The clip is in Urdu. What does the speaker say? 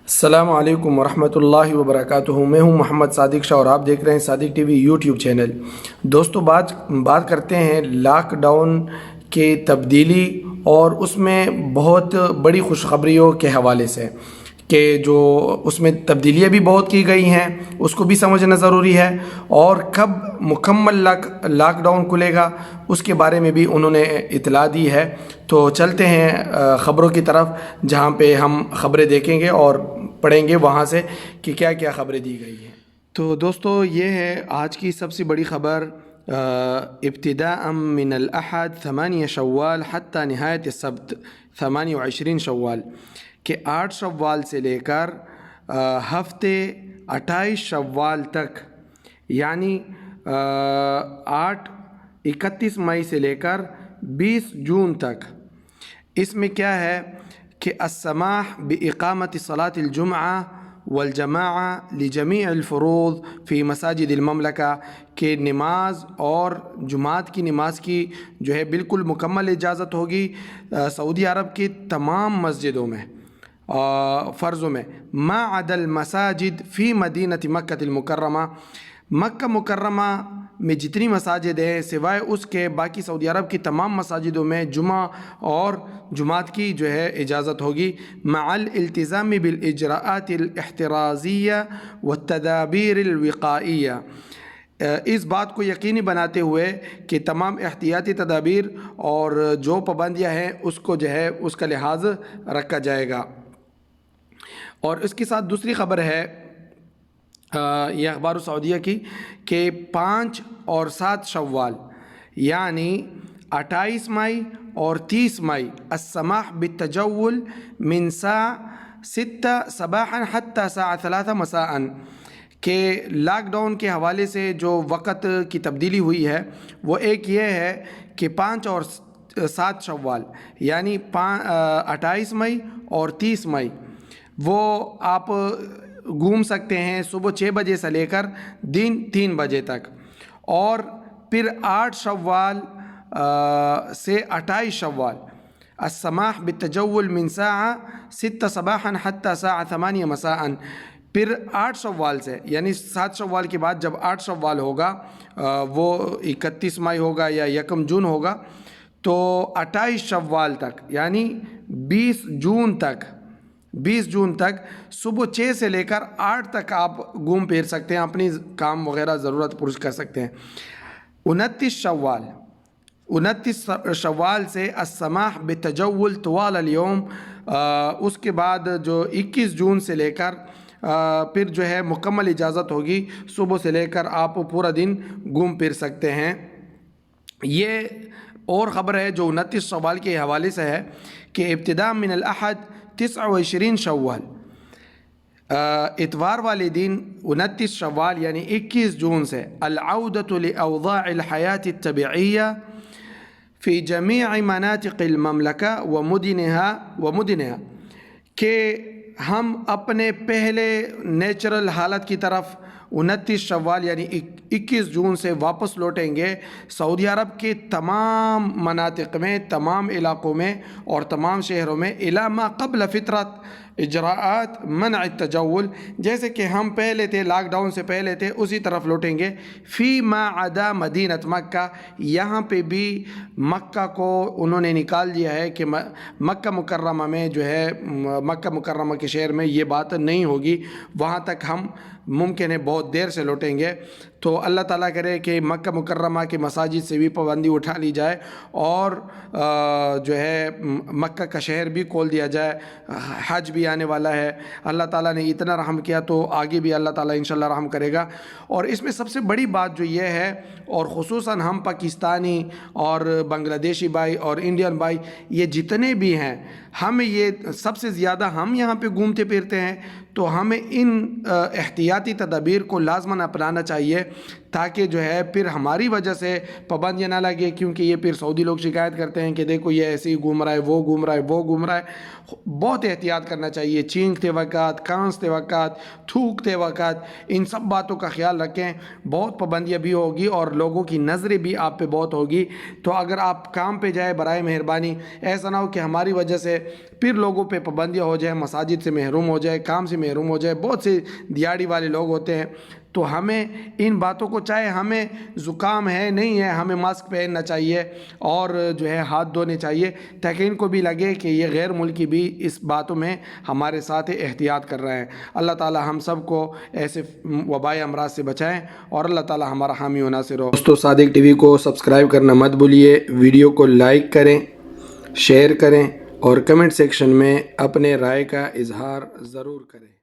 السلام علیکم ورحمۃ اللہ وبرکاتہ۔ میں ہوں محمد صادق شاہ اور آپ دیکھ رہے ہیں صادق ٹی وی یوٹیوب چینل۔ دوستو بات کرتے ہیں لاک ڈاؤن کی تبدیلی اور اس میں بہت بڑی خوشخبریوں کے حوالے سے کہ جو اس میں تبدیلیاں بھی بہت کی گئی ہیں، اس کو بھی سمجھنا ضروری ہے، اور کب مکمل لاک ڈاؤن کھلے گا اس کے بارے میں بھی انہوں نے اطلاع دی ہے۔ تو چلتے ہیں خبروں کی طرف، جہاں پہ ہم خبریں دیکھیں گے اور پڑھیں گے وہاں سے کہ کیا کیا خبریں دی گئی ہیں۔ تو دوستو یہ ہے آج کی سب سے بڑی خبر، ابتداء من الاحد 8 شوال حتی نہایت السبت 28 شوال، کہ 8 شوال سے لے کر ہفتے 28 شوال تک، یعنی 31 مئی سے لے کر 20 جون تک، اس میں کیا ہے کہ السماح بإقامة صلاة الجمعہ والجماعہ لجمیع الفروض فی مساجد المملکہ، کہ نماز اور جماعت کی نماز کی جو ہے بالکل مکمل اجازت ہوگی سعودی عرب کی تمام مسجدوں میں، فرضوں میں، ما عدا المساجد فی مدینہ مکہ المکرمہ، مکہ مکرمہ میں جتنی مساجد ہیں سوائے اس کے باقی سعودی عرب کی تمام مساجدوں میں جمعہ اور جماعت کی جو ہے اجازت ہوگی، مع الالتزام بالاجراءات الاحترازیہ والتدابیر الوقائیہ، اس بات کو یقینی بناتے ہوئے کہ تمام احتیاطی تدابیر اور جو پابندیاں ہیں اس کو جو ہے اس کا لحاظ رکھا جائے گا۔ اور اس کے ساتھ دوسری خبر ہے یہ اخبار سعودیہ کی، کہ 5 اور 7 شوال یعنی 28 مئی اور 30 مئی السماح بالتجول من ساعة 6 صباحا حتى الساعة 3 مساء، کہ لاک ڈاؤن کے حوالے سے جو وقت کی تبدیلی ہوئی ہے وہ ایک یہ ہے کہ 5 اور 7 شوال یعنی 28 مئی اور 30 مئی وہ آپ گھوم سکتے ہیں صبح 6 بجے سے لے کر دن 3 بجے تک، اور پھر 8 شوال سے 28 شوال السماح بالتجول من ساعة 6 صباحا حتى الساعة 8 مساء، پھر 8 شوال سے یعنی 7 شوال کے بعد جب 8 شوال ہوگا وہ 31 مئی ہوگا یا 1 جون ہوگا، تو 28 شوال تک یعنی 20 جون تک صبح 6 سے لے کر 8 تک آپ گھوم پھر سکتے ہیں، اپنی کام وغیرہ ضرورت پوری کر سکتے ہیں۔ 29 شوال سے السماح بتجول طوال اليوم، اس کے بعد جو 21 جون سے لے کر پھر جو ہے مکمل اجازت ہوگی، صبح سے لے کر آپ پورا دن گھوم پھر سکتے ہیں۔ یہ اور خبر ہے جو 29 شوال کے حوالے سے ہے کہ ابتداء من الاحد 29 شوال، اتوار والے دن 29 شوال یعنی 21 جون سے العودۃ لاوضاع الحیاة الطبیعیہ فی جمیع مناطق المملکہ ومدنها، کہ ہم اپنے پہلے نیچرل حالت کی طرف 29 شوال یعنی 21 جون سے واپس لوٹیں گے سعودی عرب کے تمام مناطق میں، تمام علاقوں میں اور تمام شہروں میں، الی ما قبل فطرت اجراءات منع التجول، جیسے کہ ہم پہلے تھے لاک ڈاؤن سے پہلے تھے اسی طرف لوٹیں گے، فی ما عدا مدینہ مکہ، یہاں پہ بھی مکہ کو انہوں نے نکال دیا ہے کہ مکہ مکرمہ میں جو ہے مکہ مکرمہ کے شہر میں یہ بات نہیں ہوگی، وہاں تک ہم ممکن ہے بہت دیر سے لوٹیں گے۔ تو اللہ تعالیٰ کرے کہ مکہ مکرمہ کے مساجد سے بھی پابندی اٹھا لی جائے اور جو ہے مکہ کا شہر بھی کھول دیا جائے، حج بھی آنے والا ہے، اللہ تعالیٰ نے اتنا رحم کیا تو آگے بھی اللہ تعالیٰ انشاءاللہ رحم کرے گا۔ اور اس میں سب سے بڑی بات جو یہ ہے، اور خصوصاً ہم پاکستانی اور بنگلہ دیشی بھائی اور انڈین بھائی یہ جتنے بھی ہیں، ہمیں یہ سب سے زیادہ ہم یہاں پہ گھومتے پھرتے ہیں، تو ہمیں ان احتیاطی تدابیر کو لازماً اپنانا چاہیے تاکہ جو ہے پھر ہماری وجہ سے پابندیاں نہ لگے، کیونکہ یہ پھر سعودی لوگ شکایت کرتے ہیں کہ دیکھو یہ ایسے ہی گھوم رہا ہے، وہ گھوم رہا ہے، وہ گھوم رہا ہے۔ بہت احتیاط کرنا چاہیے، چینکتے وقت، کھانستے وقت، تھوکتے وقت، ان سب باتوں کا خیال رکھیں۔ بہت پابندیاں بھی ہوگی اور لوگوں کی نظریں بھی آپ پہ بہت ہوگی، تو اگر آپ کام پہ جائے برائے مہربانی ایسا نہ ہو کہ ہماری وجہ سے پھر لوگوں پہ پابندیاں ہو جائیں، مساجد سے محروم ہو جائے، کام سے محروم ہو جائے۔ بہت سے دیہڑی والے لوگ ہوتے ہیں، تو ہمیں ان باتوں کو، چاہے ہمیں زکام ہے نہیں ہے، ہمیں ماسک پہننا چاہیے اور جو ہے ہاتھ دھونے چاہیے، تاکہ ان کو بھی لگے کہ یہ غیر ملکی بھی اس باتوں میں ہمارے ساتھ احتیاط کر رہے ہیں۔ اللہ تعالی ہم سب کو ایسے وبائی امراض سے بچائیں اور اللہ تعالی ہمارا حامی و ناصر ہو۔ دوستو صادق ٹی وی کو سبسکرائب کرنا مت بھولیے، ویڈیو کو لائک کریں، شیئر کریں اور کمنٹ سیکشن میں اپنے رائے کا اظہار ضرور کریں۔